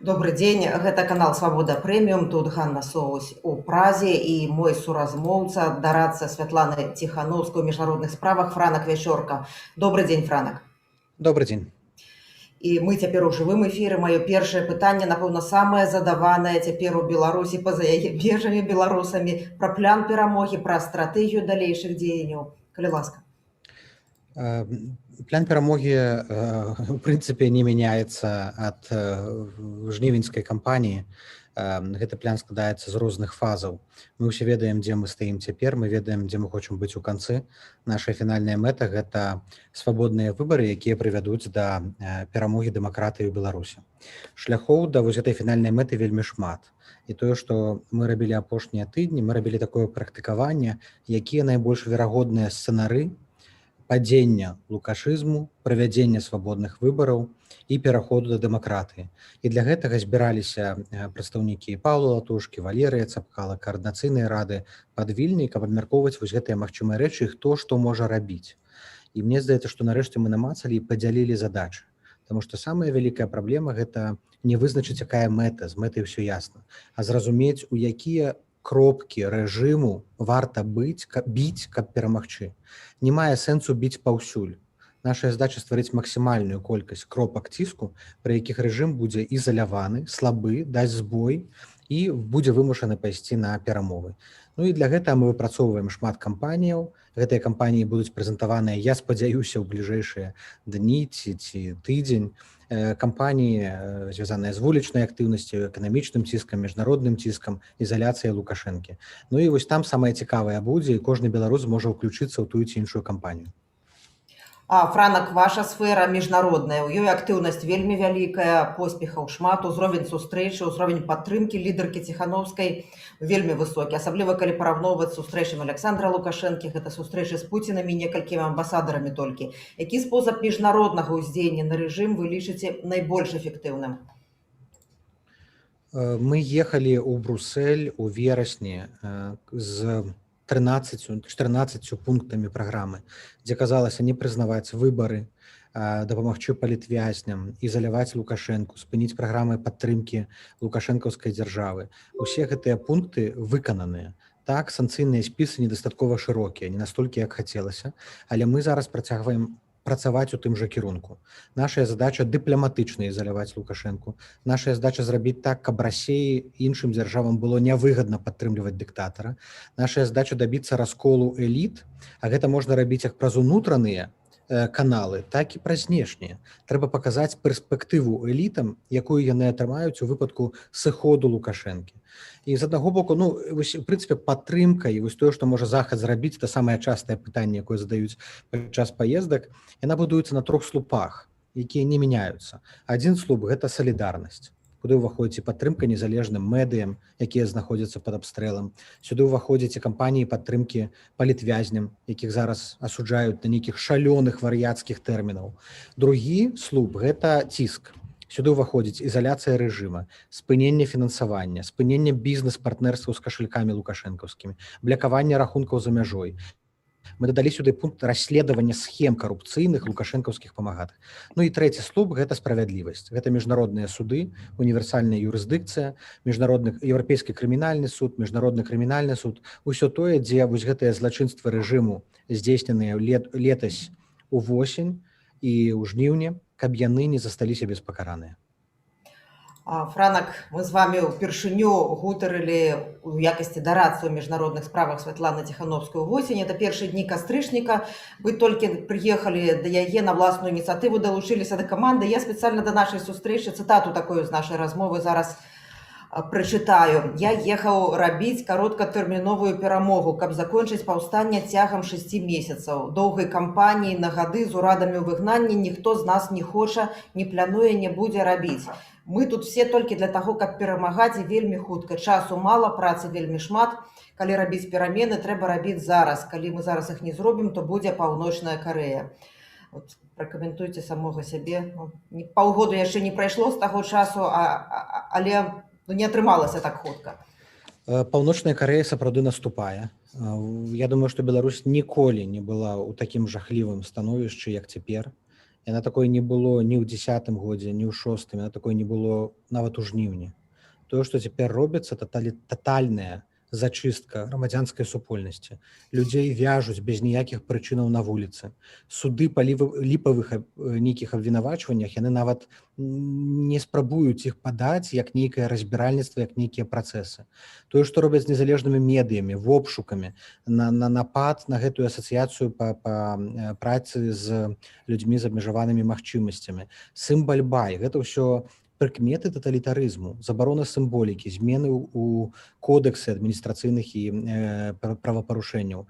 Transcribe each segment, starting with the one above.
Добры дзень, гэта канал Свабода Прэміум, тут Ганна Соус у Празе і мой суразмоўца, дарадца Святланы Ціхановскай у міжнародных справах Франак Вячорка. Добры дзень, Франак. Добрый день. І мы цяпер у жывым эфіры. Маё першае пытанне, напэўна, самае задаванае цяпер у Беларусі па-за яе межамі беларусамі, пра план перамогі, пра стратэгію далейшых дзеянняў. Калі ласка. План перамогі, в прынцыпе, не мяняецца ад жнівеньскай кампаніі. Гэты план складаецца з розных фазаў. Мы ўсе ведаем, дзе мы стаім цяпер, мы ведаем, дзе мы хочам быць у канцы. Наша фінальная мэта – гэта свабодныя выбары, якія прывядуць да перамогі дэмакратыі ў Беларусі. Шляхоў да вось гэтай фінальнай мэты вельмі шмат. І тое, што мы рабілі апошнія тыдні, мы рабілі такое практыкаванне, якія найбольш верагодныя сцэнары падзення лукашызму, правядзення свабодных выбараў і пераходу да дэмакратыі. І для гэтага збіраліся прадстаўнікі Паўла Латушкі, Валерыя Цапкала, каардынацыйныя рады пад Вільняй, каб абмяркоўваць вось гэтыя магчымыя рэчы, хто што можа рабіць. І мне здаецца, што нарэшце мы намацалі і падзялілі задачы. Таму што самая вялікая праблема – гэта не вызначыць, якая мэта, з мэтай ўсё ясна, а зразумець, у якія кропкі рэжыму варта біць, каб перамагчы. Не мае сэнсу біць паўсюль. Наша задача стварыць максімальную колькасць кропак ціску, пры якіх рэжым будзе ізаляваны, слабы, дасць збой і будзе вымушаны пайсці на перамовы. Ну і для гэтага мы выпрацоўваем шмат кампаніяў. Гэтыя кампаніі будуць прэзентаваныя, я спадзяюся, ў бліжэйшыя дні ці тыдзень. Кампаніі, звязаныя з вулічнай актыўнасцю, эканамічным ціскам, міжнародным ціскам, ізаляцыяй Лукашэнкі. Ну і вось там самае цікавае будзе, і кожны беларус можа ўключыцца ў тую ці іншую кампанію. Франак, ваша сфера міжнародная, у ёй актыўнасць вельмі вялікая, поспехаў шмат, узровень сустрэчы, узровень падтрымкі лідаркі Ціхановскай вельмі высокі, асабліва калі параўноўваць сустрэчамі Александра Лукашэнкі, гэта сустрэчы з Пуцінамі, некалькімі амбасадарамі толькі. Які спосаб міжнароднага ўздзеяння на рэжым вы лічыце найбольш эфектыўным? Мы ехалі ў Брусэль у верасні з 14 пунктамі праграмы, дзе казалася не прызнаваць выбары, дапамагчы палітвязням, ізаляваць Лукашэнку, спыніць праграмы падтрымкі лукашэнкаўскай дзяржавы. Усе гэтыя пункты выкананыя. Так, санкцыйныя спісы недастаткова шырокія, не настолькі, як хацелася, але мы зараз працягваем працаваць у тым жа кірунку. Наша задача дыпламатычна ізаляваць Лукашэнку. Наша задача зрабіць так, каб Расіі і іншым дзяржавам было нявыгадна падтрымліваць дыктатара. Наша задача дабіцца расколу эліт, а гэта можна рабіць як праз унутраныя каналы, так і праз знешнія. Трэба паказаць перспектыву элітам, якую яны атрымаюць у выпадку сыходу Лукашэнкі. І з аднаго боку, вось, у прынцыпе, падтрымка і вось тое, што можа Захад зрабіць, это самае частае пытанне, якое задаюць падчас паездак, яна будуецца на 3 слупах, якія не мяняюцца. Адзін слуп – гэта салідарнасць, куды ўваходзіць падтрымка незалежным медыям, якія знаходзяцца пад абстрэлам. Сюды ўваходзяць і кампаніі падтрымкі палітвязням, якіх зараз асуджаюць на нейкіх шалёных вар'яцкіх тэрмінаў. Другі слуп – гэта ціск. Сюды ўваходзіць ізаляцыя рэжыма, спыненне фінансавання, спыненне бізнес-партнерстваў з кашалькамі лукашэнкаўскімі, блякаванне рахункаў за мяжой. Мы дадалі сюды пункт расследавання схем карупцыйных лукашэнкаўскіх памагатых. Ну і трэці слуп – гэта справядлівасць. Гэта міжнародныя суды, універсальная юрысдыкцыя, міжнародны еўрапейскі крымінальны суд, міжнародны крымінальны суд. Усё тое, дзе вось гэтыя злачынствы рэжыму здзейсненыя летась увосень і ў жніўні, каб яны не засталіся беспакараныя. Франак, мы з вами ўпершыню гутарылі ў якасці дарадцы ў міжнародных справах Святланы Ціхановскай увосень. Это першыя дні кастрычніка. Вы толькі прыехалі да яе на власную ініцыятыву, далучыліся да каманды. Я спецыяльна да нашай сустрэчы цытату такую з нашай размовы зараз прачытаю. Я ехаў рабіць кароткатэрміновую перамогу, каб закончыць паўстанне цягам 6 месяцаў. Доўгай кампаніі на гады з урадамі ў выгнанні ніхто з нас не хоча, не плануе, не будзе рабіць. Мы тут все толькі для таго, каб перамагаць і вельмі хутка. Часу мала, працы вельмі шмат. Калі рабіць перамены, трэба рабіць зараз. Калі мы зараз іх не зробім, то будзе Паўночная Карэя. Пракаментуйце самога сябе. Паўгода яшчэ не прайшло з таго часу, але не атрымалася так хутка. Паўночная Карэя сапраўды наступае. Я думаю, што Беларусь ніколі не была ў такім жахлівым становішчы, як цяпер. Яна такой не было ні ў 10-м годзе, ні ў 6-м, яна такой не было нават у жніўні. Тое, што цяпер робіцца, татальная зачыстка грамадзянскай супольнасці. Людзей вяжуць без ніякіх прычынаў на вуліцы. Суды па ліпавых нейкіх абвінавачваннях, яны нават не спрабуюць іх падаць як нейкае разбіральніцтва, як нейкія працэсы. Тое, што робяць з незалежнымі медыямі, вобшукамі, на напад на гэтую асацыяцыю па працы з людзьмі з абмежаванымі магчымасцямі. Сімбальбай, гэта ўсё прыкметы таталітарызму, забарона сімволікі, змены ў кодэксы адміністрацыйных і правапарушэнняў.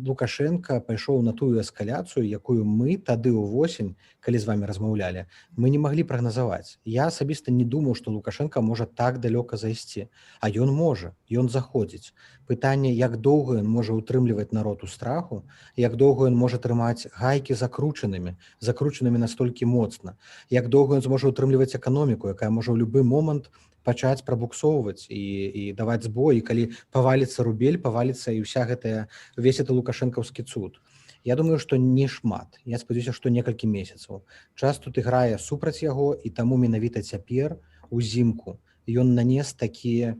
Лукашенко пайшоў на тую эскаляцыю, якую мы тады ўвосень, калі з вами размаўлялі, мы не маглі прагназаваць. Я асабіста не думаў, што Лукашенко можа так далёка зайсці, а ён можа, ён заходзіць. Пытанне, як доўга ён можа ўтрымліваць народ у страху, як доўга ён можа трымаць гайкі закручанымі настолькі моцна, як доўга ён зможа ўтрымліваць эканоміку, якая можа ў любы момант пачаць прабуксоўваць і даваць збой, і калі паваліцца рубель, паваліцца і ўвесь это лукашэнкаўскі цуд. Я думаю, што не шмат. Я спадзяюся, што некалькі месяцаў. Час тут іграе супраць яго, і таму менавіта цяпер, узімку, ён нанес такі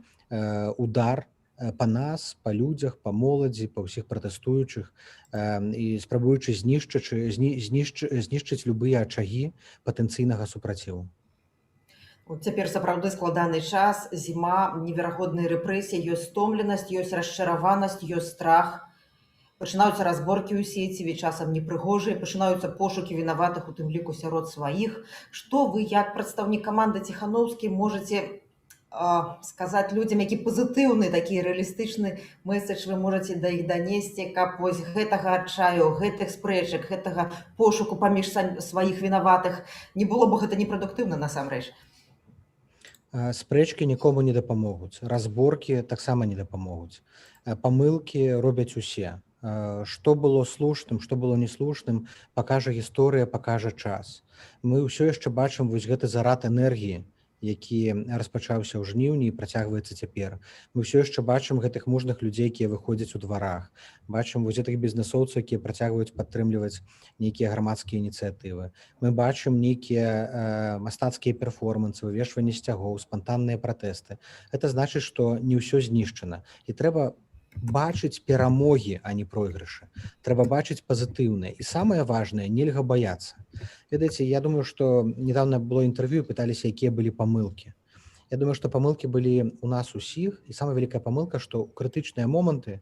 удар па нас, па людзях, па моладзі, па ўсіх пратэстуючых, і спрабуючы знішчыць любыя ачагі патэнцыйнага супраціву. Цяпер сапраўды складаны час, зіма, неверагодныя рэпрэсіі, ёсць стомленасць, ёсць расчараванасць, ёсць страх. Пачынаюцца разборкі ў сеціве, часам непрыгожыя, пачынаюцца пошукі вінаватых, у тым ліку сярод сваіх. Што вы, як прадстаўнік каманды Ціханаўскай, можаце сказаць людзям, які пазітыўны, такі рэалістычны месседж вы можаце да іх данесці, каб вось гэтага адчаю, гэтых спрэчак, гэтага пошуку паміж сваіх вінаватых не было, бо гэта непрадуктыўна насамрэч. Спрэчкі нікому не дапамогуць, разборкі таксама не дапамогуць. Памылкі робяць усе. Што было слушным, што было неслушным, пакажа гісторыя, пакажа час. Мы ўсё яшчэ бачым вось гэты зарад энергіі, які распачаўся ў жніўні і працягваецца цяпер. Мы ўсё яшчэ бачым гэтых мужных людзей, якія выходзяць у дварах. Бачым вось гэтых бізнэсоўцаў, якія працягваюць падтрымліваць нейкія грамадскія ініцыятывы. Мы бачым нейкія мастацкія перформансы, вывешванне сцягоў, спантанныя пратэсты. Гэта значыць, што не ўсё знішчана. І трэба бачыць перамогі, а не пройгрышы. Трэба бачыць пазітыўнае. І самае важнае, нельга баяцца. Ведаеце, я думаю, што недавно было інтэрв'ю, пыталіся, якія былі памылкі. Я думаю, што памылкі былі у нас усіх, і самая вялікая памылка, што ў крытычныя моманты,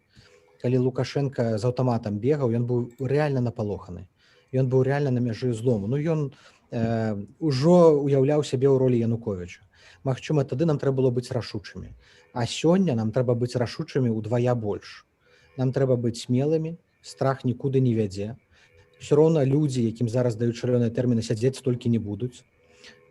калі Лукашенко з аўтаматам бегаў, ён быў рэальна напалоханы. Ён быў рэальна на мяжы злому. Ён ужо уяўляў сябе ў ролі Януковіча. Магчыма, тады нам трэба было быць рашучымі. А сёння нам трэба быць рашучымі ўдвая больш. Нам трэба быць смелымі, страх нікуды не вядзе. Все роўна людзі, якім зараз даюць шалёныя тэрміны, сядзець столькі не будуць.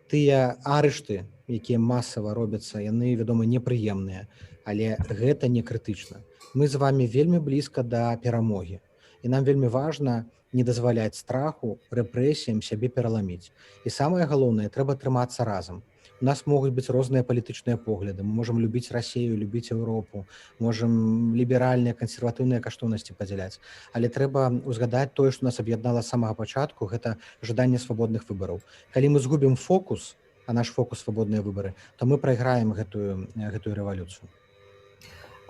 Тыя арышты, якія масава робяцца, яны, вядома, непрыемныя, але гэта не крытычна. Мы з вами вельмі блізка да перамогі. І нам вельмі важна не дазваляць страху, рэпрэсіям сябе пераламіць. І самае галоўнае, трэба трымацца разам. У нас могуць быць розныя палітычныя погляды. Мы можам любіць Расію, любіць Еўропу, можам ліберальныя, кансерватыўныя каштоўнасці падзяляць. Але трэба ўзгадаць тое, што нас аб'яднала з самага пачатку, гэта жаданне свабодных выбараў. Калі мы згубім фокус, а наш фокус свабодныя выбары, то мы прайграем гэтую рэвалюцыю.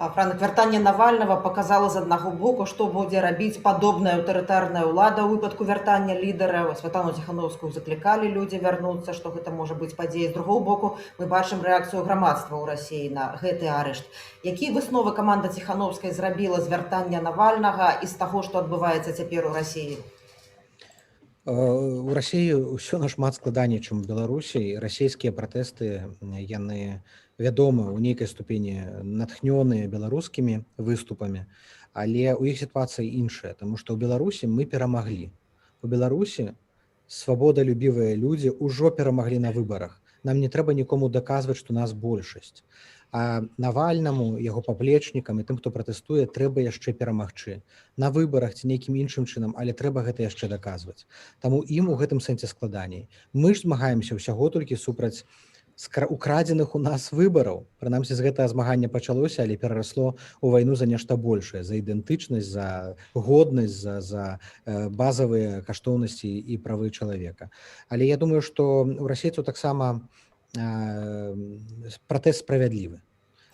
Франак, вяртанне Навальнага паказала з аднаго боку, што будзе рабіць падобная аўтарытарная ўлада ў выпадку вяртання лідара. Святлану Ціханаўскую заклікалі людзі вярнуцца, што гэта можа быць падзея. З другого боку, мы бачым рэакцыю грамадства ў Расіі на гэты арышт. Якія высновы каманда Ціханаўскай зрабіла з вяртання Навальнага і з таго, што адбываецца цяпер у Расіі? У Расіі ўсё нашмат складаней, чым у Беларусі. Расійскія пратэсты, яны вядома, у нейкай ступені натхнёныя беларускімі выступамі, але ў іх сітуацыя іншая, таму што ў Беларусі мы перамаглі. У Беларусі свабодалюбівыя людзі ўжо перамаглі на выбарах. Нам не трэба нікому даказваць, што нас большасць. А Навальнаму, яго паплечнікам і тым, хто пратэстуе, трэба яшчэ перамагчы. На выбарах ці нейкім іншым чынам, але трэба гэта яшчэ даказваць. Таму ім у гэтым сэнсе складаней. Мы ж змагаемся ўсяго толькі супраць украдзеных у нас выбараў. Прынамсі з гэтага змагання пачалося, але перарасло ў вайну за нешта большае, за ідэнтычнасць, за годнасць, за базавыя каштоўнасці і правы чалавека. Але я думаю, што ў расейцаў таксама пратэст справядлівы.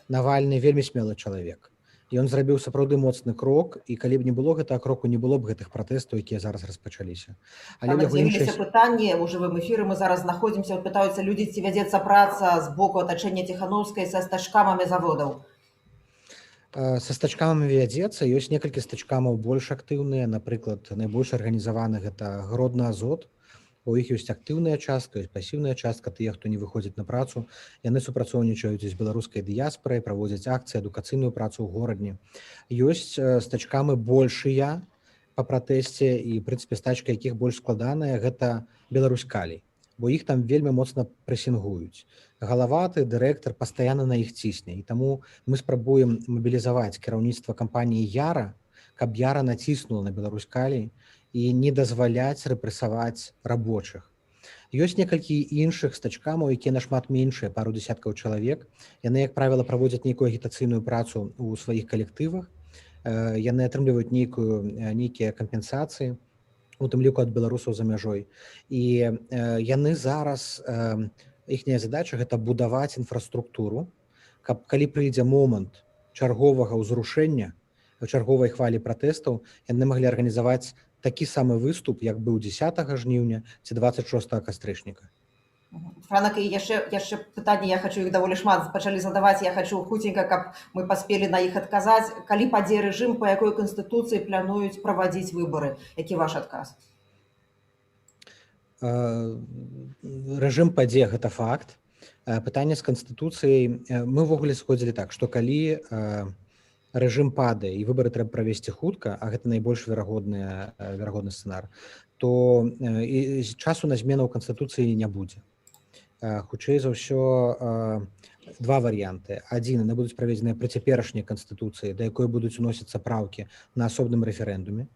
Навальны вельмі смелы чалавек. Ён зрабіў сапраўды моцны крок, і калі б не было гэтага кроку, не было б гэтых пратэстаў, якія зараз распачаліся. Але з'явіліся пытанні ў жывым эфіры, мы зараз знаходзімся, пытаюцца людзі, ці вядзецца праца з боку атачэння Ціхановскай са стачкамамі заводаў. Са стачкамамі вядзецца, ёсць некалькі стачкамаў больш актыўныя, напрыклад, найбольш арганізаваны гэта Гродны Азот. У іх ёсць актыўная частка, ёсць пасіўная частка, тыя, хто не выходзіць на працу. Яны супрацоўнічаюць з беларускай дыяспорай, праводзяць акцыі, адукацыйную працу ў горадні. Ёсць стачкамы большыя па пратэсце, і, в прынцыпе, стачка якіх больш складаная, гэта Беларусь-Калій, бо іх там вельмі моцна прэсінгуюць. Галаваты дырэктар пастаянна на іх цісне, і таму мы спрабуем мабілізаваць кіраўніцтва кампаніі Яра, каб Яра націснула на Беларусь-Калій і не дазваляць рэпрэсаваць рабочых. Ёсць некалькі іншых стачкамаў, якія нашмат меншыя, пару дзесяткаў чалавек. Яны, як правіла, праводзяць нейкую агітацыйную працу ў сваіх калектывах. Яны атрымліваюць нейкія кампенсацыі, у тым ліку ад беларусаў за мяжой. І яны зараз, іхняя задача гэта будаваць інфраструктуру, каб калі прыйдзе момант чарговага ўзрушэння, чарговай хвалі пратэстаў, яны маглі арганізаваць такі самы выступ, як быў 10 жніўня ці 26 кастрычніка. Франак, і яшчэ пытанні, я хачу іх даволі шмат пачалі задаваць, я хачу хуценька, каб мы паспелі на іх адказаць. Калі падзе рэжым, па якой канстытуцыі плануюць правадзіць выбары? Які ваш адказ? Рэжым падзе, гэта факт. Пытанне з канстытуцыяй, мы ўвогуле сходзілі так, што калі рэжым падае і выбары трэба правесці хутка, а гэта найбольш верагодны сцэнар, то часу на змену ў канстытуцыі не будзе. Хутчэй за ўсё два варыянты. Адзін, яны будуць праведзеныя пры цяперашняй канстытуцыі, да якой будуць уносіцца праўкі на асобным рэферэндуме.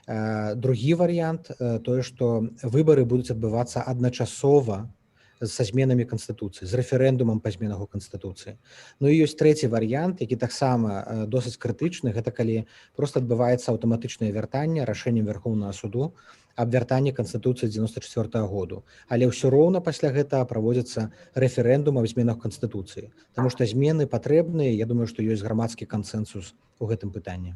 Другі варыянт, тое, што выбары будуць адбывацца адначасова са зменамі канстытуцыі, з рэферэндумам па зменах у канстытуцыі. Ну і ёсць трэці варыянт, які таксама досыць крытычны, гэта калі проста адбываецца аўтаматычнае вяртанне рашэннем Вярхоўнага суду аб вяртанні канстытуцыі 94 году. Але ўсё роўна пасля гэтага праводзіцца рэферэндум аб зменах канстытуцыі. Таму што змены патрэбныя, я думаю, што ёсць грамадскі кансэнсус у гэтым пытанні.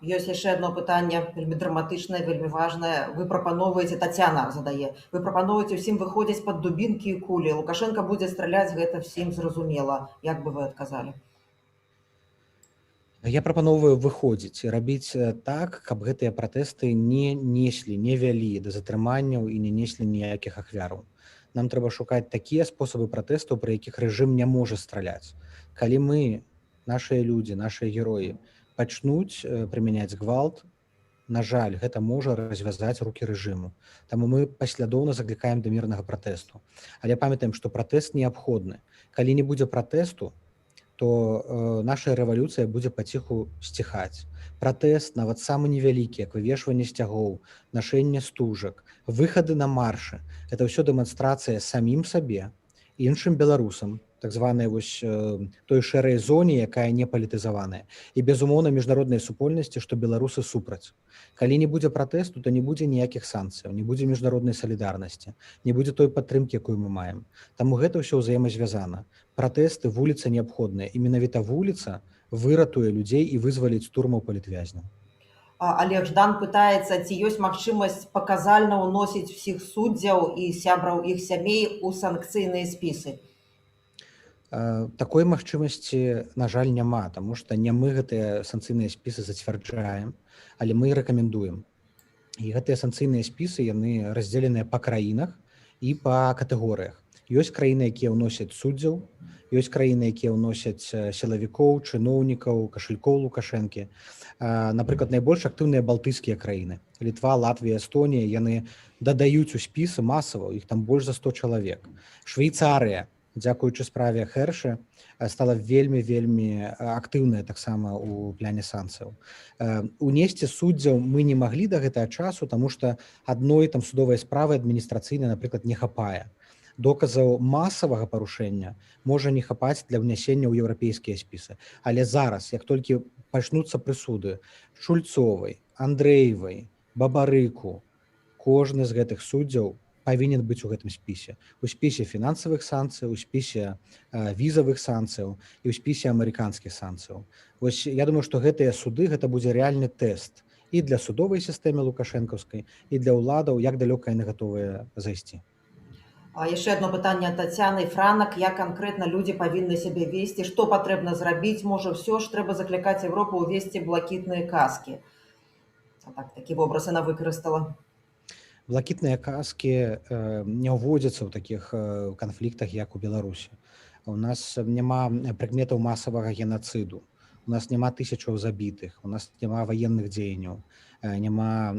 Ёсць яшчэ одно пытанне, вельмі драматычнае, вельмі важнае. Вы прапаноўваеце, Тацяна задае, вы прапаноўваеце ўсім выходзіць пад дубінкі і кулі. Лукашенко будзе страляць, гэта всім зразумела. Як бы вы адказалі? Я прапаноўваю выходзіць і рабіць так, каб гэтыя пратэсты не неслі, не вялі да затрыманняў і не неслі ніякіх ахвяраў. Нам трэба шукаць такія спосабы пратэстаў, пры якіх рэжым не можа страляць. Калі мы, нашыя людзі, нашыя героі, пачнуць прымяняць гвалт, на жаль, гэта можа развязаць рукі рэжыму. Таму мы паслядоўна заклікаем да мірнага пратэсту. Але памятаем, што пратэст неабходны. Калі не будзе пратэсту, то наша рэвалюцыя будзе паціху сціхаць. Пратэст, нават самы невялікі, як вывешванне сцягоў, нашэнне стужак, выхады на маршы, гэта ўсё дэманстрацыя самім сабе, іншым беларусам, так званая той шэрай зоне, якая не палітызаваная. І, безумоўна, міжнароднай супольнасці, што беларусы супраць. Калі не будзе пратэсту, то не будзе ніякіх санкцыяў, не будзе міжнароднай салідарнасці, не будзе той падтрымкі, якую мы маем. Таму гэта ўсё ўзаемазвязана. Пратэсты, вуліца неабходная. І менавіта вуліца выратуе людзей і вызваліць турмаў палітвязняў. Олег Ждан пытаецца, ці ёсць магчымасць паказальна ўносіць усіх суддзяў і сябраў іх сямей у санкцыйныя спісы? Такой магчымасці, на жаль, няма, таму што не мы гэтыя санкцыйныя спісы зацвярджаем, але мы рэкамендуем. І гэтыя санкцыйныя спісы, яны раздзеленыя па краінах і па катэгорыях. Ёсць краіны, якія ўносяць суддзяў, ёсць краіны, якія ўносяць сілавікоў, чыноўнікаў, кашалькоў Лукашэнкі. Напрыклад, найбольш актыўныя балтыйскія краіны. Літва, Латвія, Эстонія, яны дадаюць у спісы масава, іх там больш за 100 чалавек. Швейцарыя, дзякуючы справе Хэрша, стала вельмі актыўная таксама ў пляне санкцыяў. Унесці суддзяў мы не маглі да гэтага часу, таму што адной там судовай справы адміністрацыйнай, напрыклад, не хапае. Доказаў масавага парушэння можа не хапаць для ўнясення ў еўрапейскія спісы. Але зараз, як толькі пачнуцца прысуды Шульцовай, Андрэевай, Бабарыку, кожны з гэтых суддзяў павінен быць у гэтым спісе. У спісе фінансавых санкцый, у спісе візавых санкцыяў і ў спісе амерыканскіх санкцыяў. Вось я думаю, што гэтыя суды гэта будзе рэальны тэст і для судовай сістэмы лукашэнкаўскай, і для ўладаў, як далёка яны гатовыя зайсці. Яшчэ одно пытанне ад Тацяны. Франак, як канкрэтна людзі павінны сябе весці, што патрэбна зрабіць, можа ўсё ж трэба заклікаць Еўропу ўвесці блакітныя каскі. Такі вобраз яна выкарыстала. Блакітныя каскі не ўводзяцца ў такіх канфліктах, як у Беларусі. У нас няма прыкметаў масавага генацыду, у нас няма тысячаў забітых, у нас няма ваенных дзеянняў, няма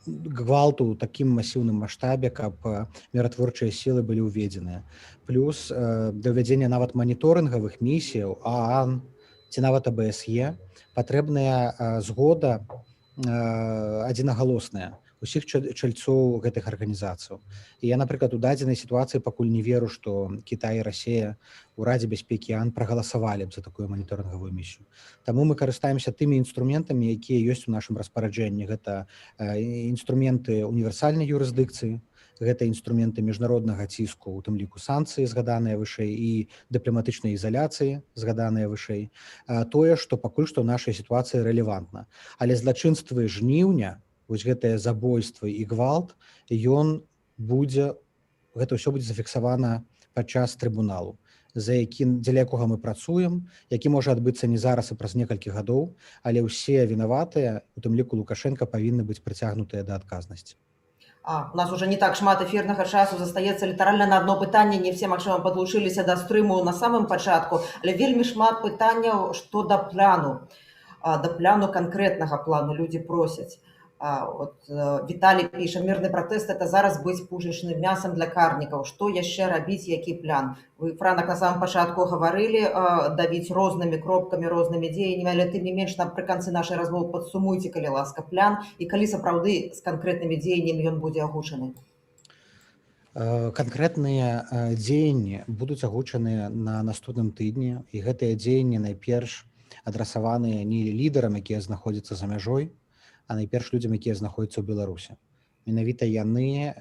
гвалту ў такім масіўным маштабе, каб міратворчыя сілы былі ўведзеныя. Плюс для ўвядзення нават маніторынгавых місіяў ААН ці нават АБСЕ патрэбная згода адзінагалосная усіх чальцоў гэтых арганізацыяў. І я, напрыклад, у дадзенай сітуацыі пакуль не веру, што Кітай і Расія ў Радзе бяспекі ААН прагаласавалі б за такую маніторынгавую місію. Таму мы карыстаемся тымі інструментамі, якія ёсць у нашым распараджэнні. Гэта інструменты універсальнай юрысдыкцыі, гэта інструменты міжнароднага ціску, у тым ліку санкцыі, згаданыя вышэй, і дыпламатычнай ізаляцыі, згаданыя вышэй. Тое, што пакуль што ў нашай сітуацыі рэлевантна. Але злачынствы жніўня, вось гэтае забойства і гвалт, гэта ўсё будзе зафіксавана падчас трыбуналу, дзеля якога мы працуем, які можа адбыцца не зараз і праз некалькі гадоў, але ўсе вінаватыя, у тым ліку Лукашенка, павінны быць прыцягнутыя да адказнасці. У нас уже не так шмат эфірнага часу застаецца літаральна на одно пытанне, не все, магчыма, падлучыліся да стрыму на самым пачатку, але вельмі шмат пытанняў, што да плану канкрэтнага плану людзі просяць. Віталій піша, мірны пратэст — это зараз быць пушачным мясам для карнікаў. Што яшчэ рабіць, які план? Вы, Франак, на самым пачатку гаварылі, давіць рознымі кропкамі, рознымі дзеяннямі, але тым не менш напрыканцы нашай размовы падсумуйце, калі ласка, план, і калі сапраўды з канкрэтнымі дзеяннямі ён будзе агучаны. Канкрэтныя дзеянні будуць агучаныя на наступным тыдні, і гэтыя дзеянні найперш адрасаваныя не лідарам, якія знаходзяцца за мяжой, а найперш людзям, якія знаходзяцца ў Беларусі. Менавіта яны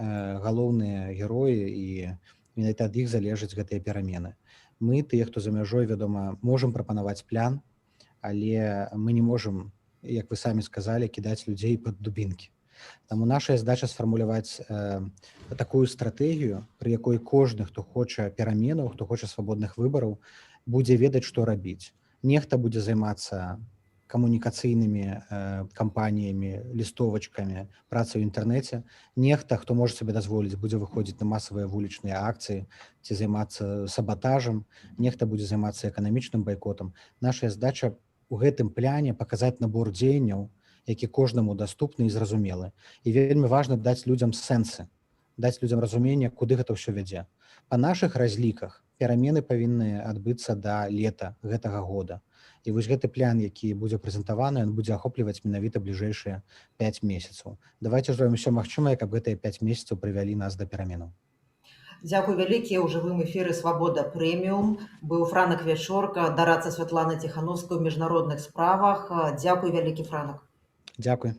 галоўныя героі, і менавіта ад іх залежаць гэтыя перамены. Мы, тыя, хто за мяжой, вядома, можам прапанаваць план, але мы не можам, як вы самі сказалі, кідаць людзей пад дубінкі. Таму наша задача сфармуляваць такую стратэгію, пры якой кожны, хто хоча пераменаў, хто хоча свабодных выбараў, будзе ведаць, што рабіць. Нехта будзе займацца камунікацыйнымі кампаніямі, лістовачкамі, працай у інтэрнэце. Нехта, хто можа сабе дазволіць, будзе выходзіць на масавыя вулічныя акцыі ці займацца сабатажам. Нехта будзе займацца эканамічным байкотам. Наша задача ў гэтым пляне паказаць набор дзеянняў, які кожнаму даступны і зразумелы. І вельмі важна даць людзям сэнсы, даць людзям разуменне, куды гэта ўсё вядзе. Па нашых разліках перамены павінны адбыцца да лета гэтага года. І вось гэты план, які будзе прэзентаваны, ён будзе ахопліваць менавіта бліжэйшыя 5 месяцаў. Давайце зробім усё магчымае, каб гэтыя 5 месяцаў прывялі нас да пераменаў. Дзякуй вялікі. У жывым эфіры «Свабода прэміум» быў Франак Вячорка, дарадца Святланы Ціхановскай у міжнародных справах. Дзякуй вялікі, Франак. Дзякуй.